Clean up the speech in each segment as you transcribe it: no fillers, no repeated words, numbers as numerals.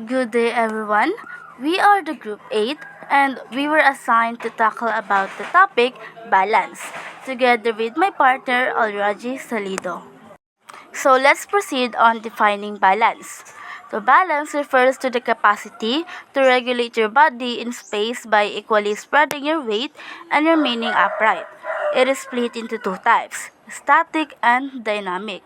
Good day, everyone. We are the Group 8 and we were assigned to tackle about the topic balance together with my partner Alraji Salido. So let's proceed on defining balance. So balance refers to the capacity to regulate your body in space by equally spreading your weight and remaining upright. It is split into two types, static and dynamic.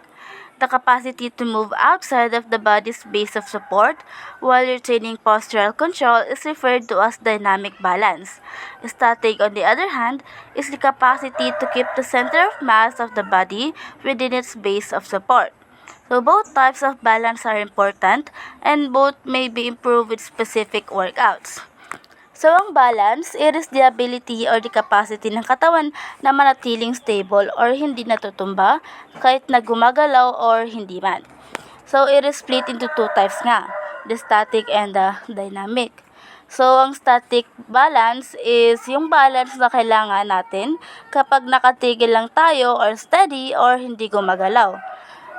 The capacity to move outside of the body's base of support while retaining postural control is referred to as dynamic balance. Static, on the other hand, is the capacity to keep the center of mass of the body within its base of support. So both types of balance are important and both may be improved with specific workouts. So, ang balance, it is the ability or the capacity ng katawan na manatiling stable or hindi natutumba kahit na gumagalaw or hindi man. So, it is split into two types nga, the static and the dynamic. So, ang static balance is yung balance na kailangan natin kapag nakatigil lang tayo or steady or hindi gumagalaw.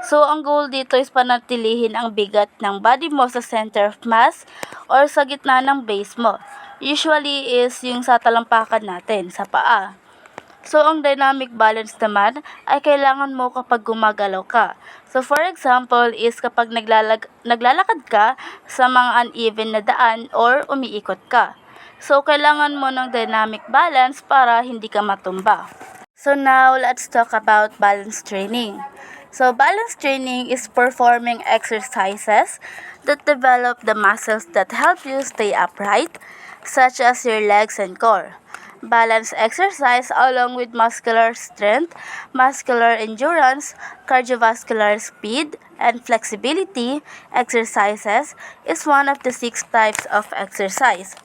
So, ang goal dito is panatilihin ang bigat ng body mo sa center of mass or sa gitna ng base mo. Usually is yung sa talampakan natin, sa paa. So, ang dynamic balance naman ay kailangan mo kapag gumagalaw ka. So, for example is kapag naglalakad ka sa mga uneven na daan or umiikot ka. So, kailangan mo ng dynamic balance para hindi ka matumba. So, now let's talk about balance training. So, balance training is performing exercises that develop the muscles that help you stay upright, such as your legs and core. Balance exercise along with muscular strength, muscular endurance, cardiovascular speed, and flexibility exercises is one of the 6 types of exercise.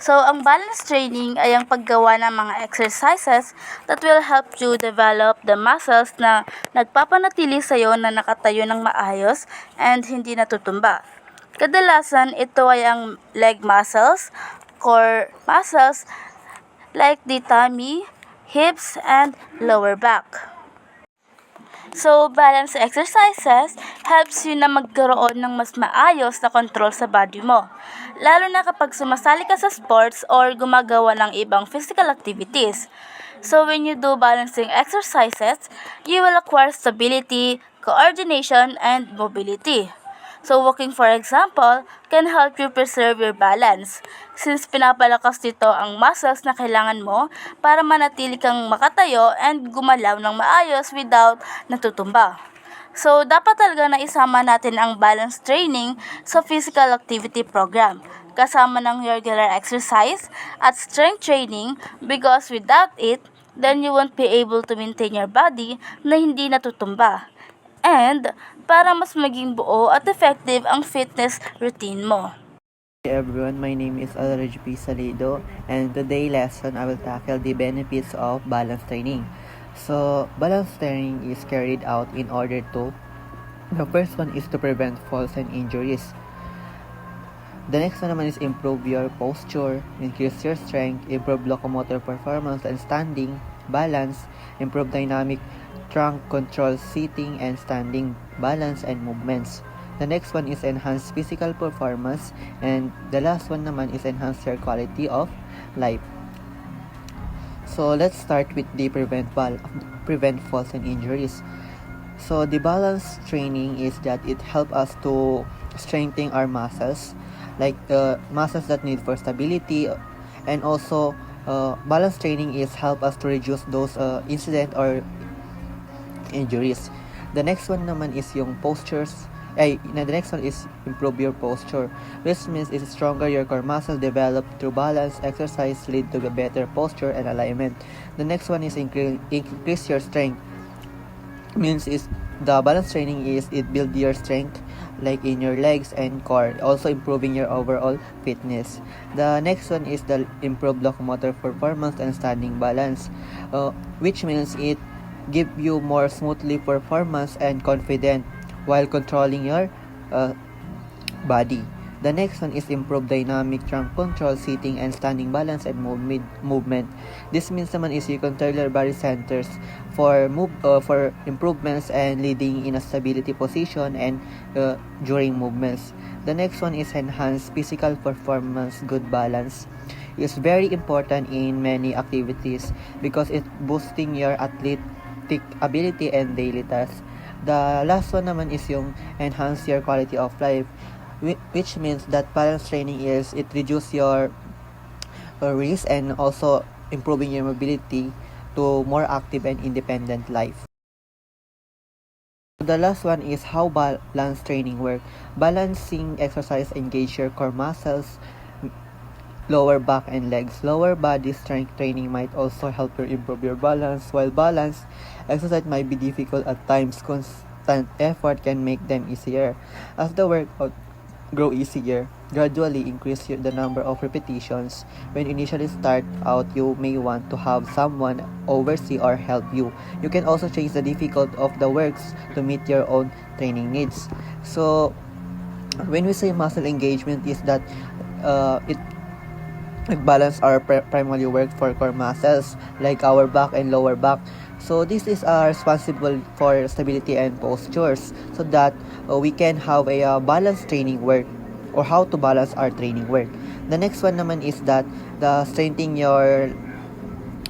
So, ang balance training ay ang paggawa ng mga exercises that will help you develop the muscles na nagpapanatili sa'yo na nakatayo ng maayos and hindi natutumba. Kadalasan, ito ay ang leg muscles, core muscles like the tummy, hips, and lower back. So, balance exercises helps you na magkaroon ng mas maayos na control sa body mo. Lalo na kapag sumasali ka sa sports or gumagawa ng ibang physical activities. So, when you do balancing exercises, you will acquire stability, coordination, and mobility. So, walking for example, can help you preserve your balance since pinapalakas nito ang muscles na kailangan mo para manatili kang makatayo and gumalaw ng maayos without natutumba. So, dapat talaga na isama natin ang balance training sa physical activity program kasama ng regular exercise at strength training because without it, then you won't be able to maintain your body na hindi natutumba. And para mas maging buo at effective ang fitness routine mo. Hey everyone, my name is Alraji Salido and today lesson I will tackle the benefits of balance training. So, balance training is carried out in order to, the first one is to prevent falls and injuries. The next one naman is improve your posture, increase your strength, improve locomotor performance and standing, balance, improve dynamic trunk control, sitting and standing, balance and movements. The next one is enhance physical performance and the last one naman is enhance your quality of life. So let's start with the prevent falls and injuries. So the balance training is that it helps us to strengthen our muscles, like the muscles that need for stability, and also balance training is help us to reduce those incident or injuries. The next one naman is yung postures. The next one is improve your posture, which means is stronger your core muscle developed through balance exercise lead to a better posture and alignment. The next one is increase your strength. Means is the balance training is it build your strength like in your legs and core, also improving your overall fitness. The next one is the improve locomotor performance and standing balance, which means it give you more smoothly performance and confident while controlling your body. The next one is improve dynamic trunk control, sitting and standing balance and movement. This means naman is you control your body centers for improvements and leading in a stability position and during movements. The next one is enhance physical performance. Good balance is very important in many activities because it boosting your athletic ability and daily tasks. The last one naman is yung enhance your quality of life, which means that balance training is it reduce your risk and also improving your mobility to more active and independent life. The last one is how balance training work. Balancing exercise engage your core muscles, lower back and legs. Lower body strength training might also help you improve your balance. While balance exercise might be difficult at times, constant effort can make them easier. As the workout grow easier, gradually increase the number of repetitions. When initially start out, you may want to have someone oversee or help you. You can also change the difficulty of the works to meet your own training needs. So when we say muscle engagement is that it balance our primarily work for core muscles like our back and lower back. So this is responsible for stability and postures so that we can have a balanced training work or how to balance our training work. The next one naman is that the strengthening your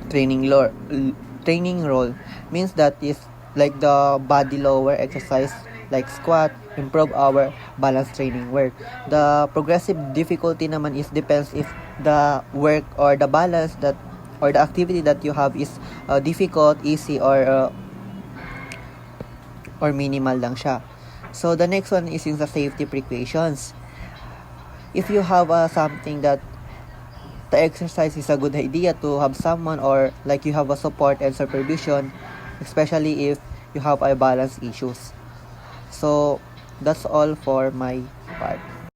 training role means that is like the body lower exercise like squat, improve our balance training work. The progressive difficulty naman is depends if the work or the balance that or the activity that you have is difficult, easy, or minimal lang siya. So the next one is yung sa safety precautions. If you have something that the exercise is a good idea to have someone or like you have a support and supervision, especially if you have a balance issues. So that's all for my part.